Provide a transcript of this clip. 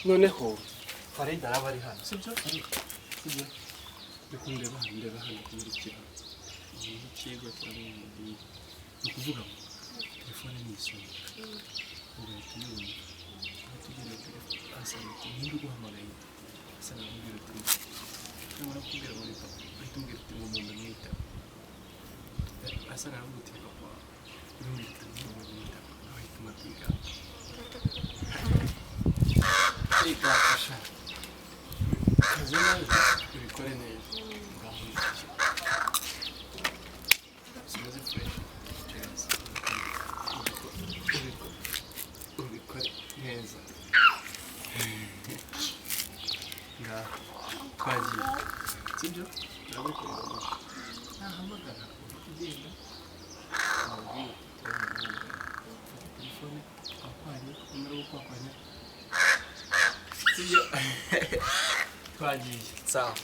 noneho Farida araba ari hano sibyo sibyo ndekundeba hano kumurikira ikigo cyangwa ni ukuvuga ngo telefone ni isoni ugahita uyibona tugere asanga nimba uguhamagaye asanga nkubwira uti nshobora kubwira ngo reka uhita umbwira uti ngo umuntu amwita asanga aravuga uti papa umbwira uti ngo umuntu amwita ahita umabwira reka fasha kazi neza ubikore neza ngaho simaze fresh cheers ubikore neza ngaho twagiye sibyo urabikora nahamagara ugenda wabwira telefone akwanye numero yo kwakwanya sibyo twagiye sawa